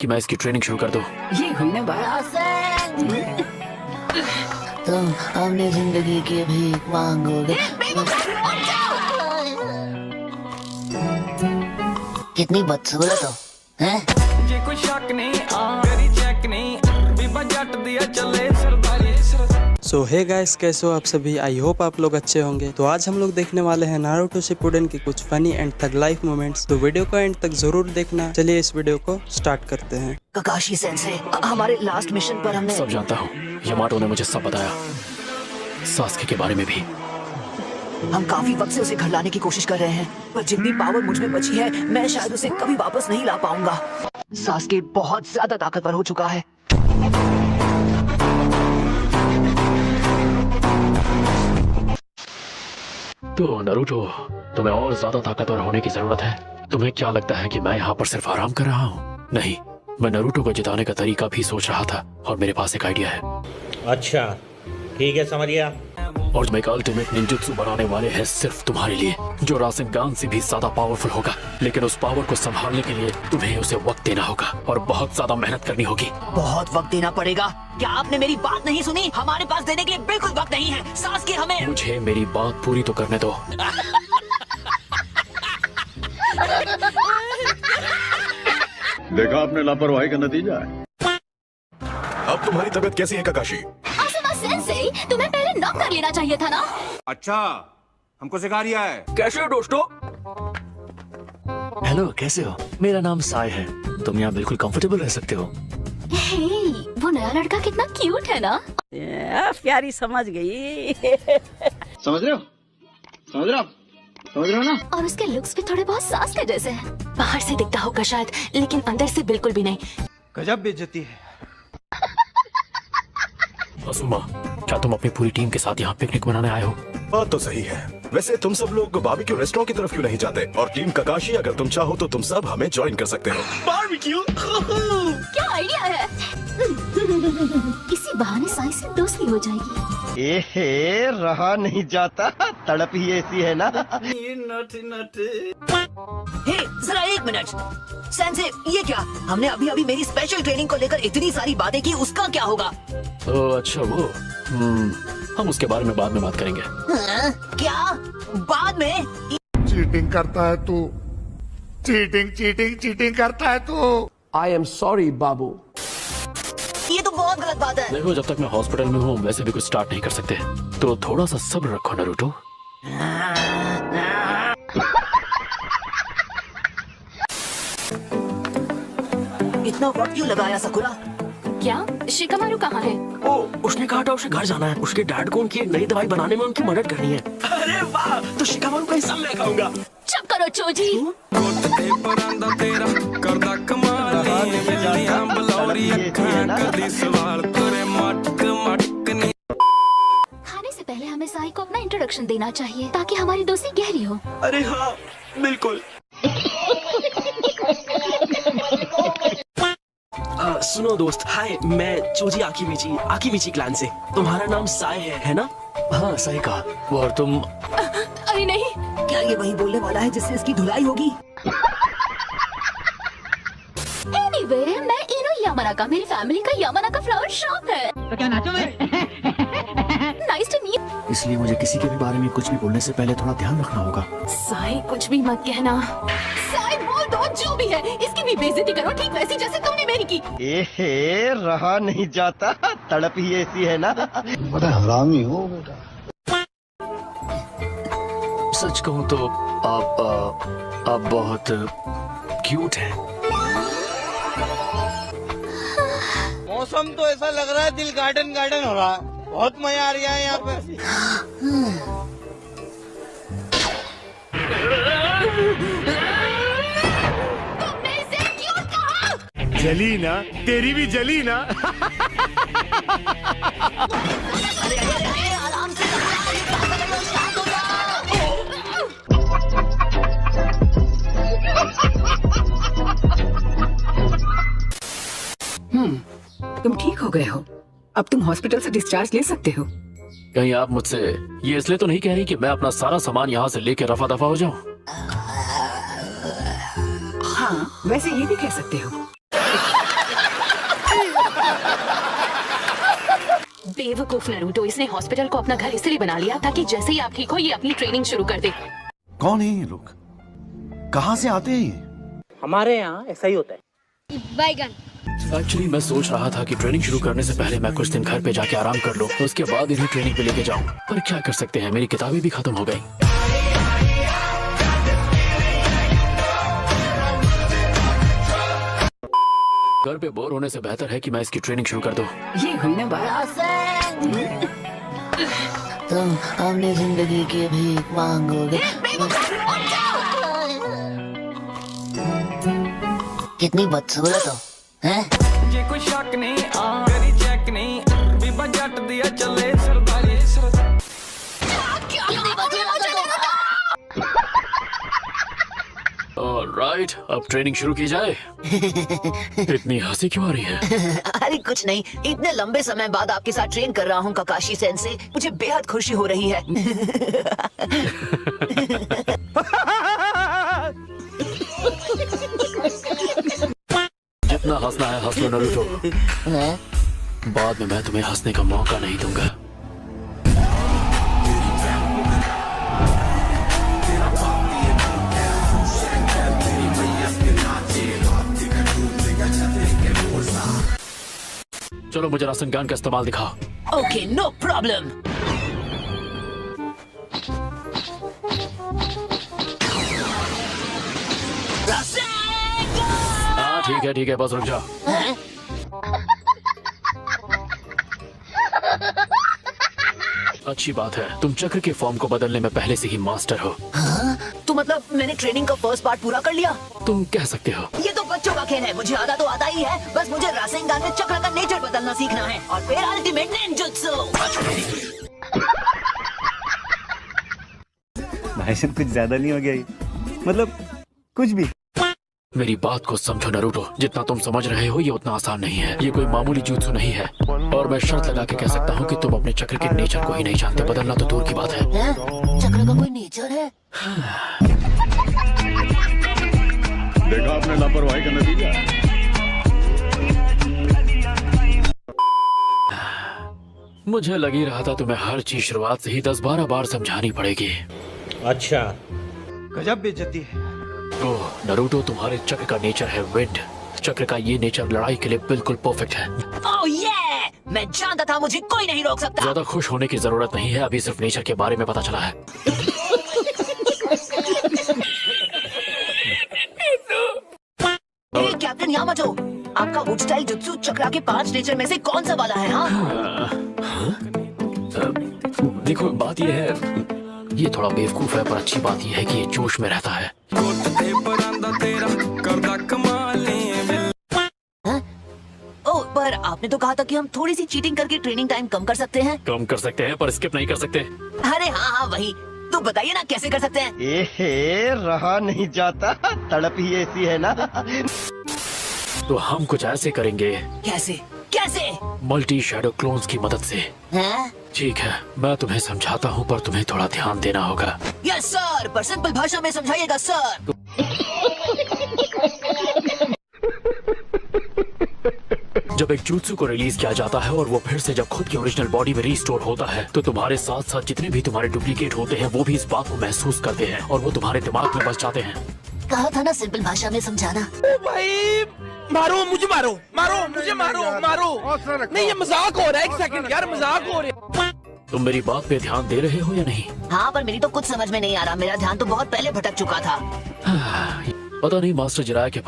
कि मैं इसकी ट्रेनिंग शुरू कर दूं। ये हुई ना बात। तुम अपनी जिंदगी की भीख मांगोगे। कितनी बदसूरत हो, हैं? ये कोई शक नहीं, मेरी चेक नहीं, बीबा जट दिया चले सरदारी। सो हे गाइस, कैसे हो आप सभी? आई होप आप लोग अच्छे होंगे। तो आज हम लोग देखने वाले हैं नारुतो शिपुडेन के कुछ funny and tug life moments. तो वीडियो को एंड तक जरूर देखना। चलिए इस वीडियो को स्टार्ट करते हैं। ककाशी सेंसे, हमारे लास्ट मिशन पर हमने सब जानता हूँ, यामाटो ने मुझे सब बताया, सास्के के बारे में भी। हम काफी वक्त से उसे घर लाने की कोशिश कर रहे हैं, पर जितनी पावर मुझ में बची है मैं शायद उसे कभी वापस नहीं ला पाऊंगा। सास्के बहुत ज्यादा ताकतवर हो चुका है। तो नारुतो, तुम्हें और ज्यादा ताकतवर होने की जरूरत है। तुम्हें क्या लगता है कि मैं यहाँ पर सिर्फ आराम कर रहा हूँ? नहीं, मैं नारुतो को जिताने का तरीका भी सोच रहा था और मेरे पास एक आइडिया है। अच्छा ठीक है, समझ गया। और तुम एक अल्टीमेट निंजुत्सु बनाने वाले हैं सिर्फ तुम्हारे लिए, जो रासेनगान से भी ज्यादा पावरफुल होगा। लेकिन उस पावर को संभालने के लिए तुम्हें उसे वक्त देना होगा और बहुत ज्यादा मेहनत करनी होगी। बहुत वक्त देना पड़ेगा। क्या आपने मेरी बात नहीं सुनी? हमारे पास देने के लिए बिल्कुल वक्त नहीं है। सास्के, हमें मुझे मेरी बात पूरी तो करने दो। देखा आपने लापरवाही का नतीजा है। अब तुम्हारी तबीयत कैसी है ककाशी? सेंसेई, तुम्हें पहले नॉक कर लेना चाहिए था ना। अच्छा, हमको सिखा रिया है। कैसे हो दोस्तों? हेलो, कैसे हो? मेरा नाम साय है। तुम यहाँ बिल्कुल कंफर्टेबल रह सकते हो। हे, वो नया लड़का कितना क्यूट है ना। प्यारी समझ गई। समझ रहे हो? समझ रहे हो? समझ रहे हो ना? और उसके लुक्स भी थोड़े बहुत सास के जैसे हैं। बाहर से दिखता होगा शायद, लेकिन अंदर से बिल्कुल भी नहीं। गजब बेइज्जती है। असुमा, क्या तुम अपनी पूरी टीम के साथ यहाँ पिकनिक मनाने आए हो? बात तो सही है। वैसे तुम सब लोग बारबेक्यू रेस्टोरेंट की तरफ क्यों नहीं जाते? और टीम ककाशी, अगर तुम चाहो तो तुम सब हमें ज्वाइन कर सकते हो। बारबेक्यू? क्या आइडिया है। इसी बहाने साई से दोस्ती हो जाएगी। एहे, रहा नहीं जाता, तड़प ही ऐसी है ना। हे, जरा एक मिनट। सेंसे, ये क्या? हमने अभी अभी मेरी स्पेशल ट्रेनिंग को लेकर इतनी सारी बातें की, उसका क्या होगा? ओह अच्छा, वो हम उसके बारे में बाद में बात करेंगे। हाँ? क्या बाद में? चीटिंग करता है तू, चीटिंग करता है तू। आई एम सॉरी बाबू। ये तो बहुत गलत बात है। देखो, जब तक मैं हॉस्पिटल में हूँ वैसे भी कुछ स्टार्ट नहीं कर सकते, तो थोड़ा सा सब्र रखो नारुतो। इतना वक्त क्यों लगाया सकुरा? क्या शिकामारू कहाँ है? ओ, उसने कहा था उसे घर जाना है। उसके डैड को उनकी एक नई दवाई बनाने में उनकी मदद करनी है। अरे वाह, तो शिकामारू का हिस्सा मैं खाऊंगा। चुप करो चोजी। खाने से पहले हमें साई को अपना इंट्रोडक्शन देना चाहिए ताकि हमारी दोस्ती गहरी हो। अरे हाँ, बिल्कुल। सुनो दोस्त, हाय, मैं चोजी आकिमिची क्लैन से। तुम्हारा नाम साय है ना? हाँ, सही कहा। और तुम? अरे नहीं। क्या ये वही बोलने वाला है जिससे इसकी धुलाई होगी? Anyway, मैं इनो यामानाका, मेरी फैमिली का यामानाका फ्लावर शॉप है। तो क्या नाचो मैं? Nice to meet। इसलिए मुझे किसी के भी बारे में कुछ भी बोलने से पहले थोड़ा ध्यान रखना होगा। साई, कुछ भी मत कहना। साई, बोल दो जो भी है, इसकी भी बेइज्जती करो ठीक वैसी जैसे तुमने मेरी की। एहे, रहा नहीं जाता, तड़प ही ऐसी है ना। बड़ा हरामी हो बेटा। सच कहूँ तो आप बहुत क्यूट हैं। मौसम तो ऐसा लग रहा है दिल गार्डन हो रहा है। बहुत मजा आ रहा है यहाँ पे। तुमने इसे क्यों कहा? जली ना, तेरी भी जली ना। अरे, आराम से। शांत हो जाओ। तुम ठीक हो गए हो। अब तुम हॉस्पिटल से डिस्चार्ज ले सकते हो। कहीं आप मुझसे ये इसलिए तो नहीं कह रही कि मैं अपना सारा सामान यहाँ से लेके रफा दफा हो जाऊँ? हाँ, वैसे ये भी कह सकते हो। बेवकूफ नरूटो, इसने हॉस्पिटल को अपना घर इसलिए बना लिया ताकि जैसे ही आप ठीक हो ये अपनी ट्रेनिंग शुरू कर दे। कौन है ये लोग? कहाँ से आते हैं ये? हमारे यहाँ ऐसा ही होता है। एक्चुअली मैं सोच रहा था कि ट्रेनिंग शुरू करने से पहले मैं कुछ दिन घर पे जाके आराम कर लूं, उसके बाद इन्हें ट्रेनिंग पे लेके जाऊं। पर क्या कर सकते हैं, मेरी किताबें भी खत्म हो गई। घर पे बोर होने से बेहतर है कि मैं इसकी ट्रेनिंग शुरू कर दूं। ये हुई ना बात। तुम अपनी जिंदगी की भीख मांगोगे। कितनी बदसूरत हो, हैं? जे कोई शक नहीं तेरी चेक नहीं बीबा जट दिया चले सरदारी ऑलराइट, अब ट्रेनिंग शुरू की जाए। इतनी हंसी क्यों आ रही है? अरे कुछ नहीं, इतने लंबे समय बाद आपके साथ ट्रेन कर रहा हूँ काकाशी सेंसे, मुझे बेहद खुशी हो रही है। जितना हंसना है हंस लो नरूटो, बाद में मैं तुम्हें हंसने का मौका नहीं दूंगा। चलो मुझे रासनगान का इस्तेमाल दिखाओ। Okay, no problem. हाँ ठीक है, बस रुक जाओ। अच्छी बात है, तुम चक्र के फॉर्म को बदलने में पहले से ही मास्टर हो। तो मतलब मैंने ट्रेनिंग का फर्स्ट पार्ट पूरा कर लिया? तुम कह सकते हो। ये तो बच्चों का खेल है, मुझे आधा तो आता ही है। बस मुझे रासेंगान में चक्र का नेचर बदलना सीखना है और फिर अल्टीमेट निंजुत्सु। भाई साहब कुछ ज्यादा नहीं हो गया ये? मतलब कुछ भी। मेरी बात को समझो नरूटो, जितना तुम समझ रहे हो ये उतना आसान नहीं है। ये कोई मामूली जुत्सु नहीं है और मैं शर्त लगा के कह सकता हूँ कि तुम अपने चक्र के नेचर को ही नहीं जानते। बदलना तो दूर की बात है। चक्र का कोई नेचर है? देखा आपने लापरवाही का नतीजा। मुझे लग ही रहा था तुम्हें हर चीज शुरुआत से ही 10-12 बार समझानी पड़ेगी। अच्छा, गजब बेइज्जती है। ओह नरूटो, तुम्हारे चक्र का नेचर है विंड। चक्र का ये नेचर लड़ाई के लिए बिल्कुल परफेक्ट है। ओह ये, मैं जानता था मुझे कोई नहीं रोक सकता। ज्यादा खुश होने की जरूरत नहीं है, अभी सिर्फ नेचर के बारे में पता चला है। कैप्टन यामाटो, आपका वुड स्टाइल जुत्सु चक्रा के 5 नेचर में से कौन सा वाला है? देखो बात ये है, ये थोड़ा बेवकूफ है पर अच्छी बात ये है कि ये जोश में रहता है। ओह, पर आपने तो कहा था कि हम थोड़ी सी चीटिंग करके ट्रेनिंग टाइम कम कर सकते हैं। कम कर सकते हैं पर स्किप नहीं कर सकते। अरे हाँ वही तो बताइए ना कैसे कर सकते हैं? रहा नहीं जाता, तड़प ही ऐसी है ना। तो हम कुछ ऐसे करेंगे। कैसे कैसे? मल्टी शैडो क्लोन्स की मदद से। हैं? ठीक है, मैं तुम्हें समझाता हूँ पर तुम्हें थोड़ा ध्यान देना होगा। यस सर, पर सिंपल भाषा में समझाइएगा सर। जब एक जुत्सु को रिलीज किया जाता है और वो फिर से जब खुद की ओरिजिनल बॉडी में रीस्टोर होता है तो तुम्हारे साथ साथ जितने भी तुम्हारे डुप्लीकेट होते हैं वो भी इस बात को महसूस करते हैं और वो तुम्हारे दिमाग में बस जाते हैं। कहा था ना सिंपल भाषा में समझाना। भाई मारो मुझे, मारो मुझे, मारो। नहीं ये मजाक हो रहा है, एक सेकंड यार, मजाक हो रहा है। तुम मेरी बात पे ध्यान दे रहे हो या नहीं? हाँ पर मेरी तो कुछ समझ में नहीं आ रहा, मेरा ध्यान तो बहुत पहले भटक चुका था। पता नहीं मास्टर जिराया के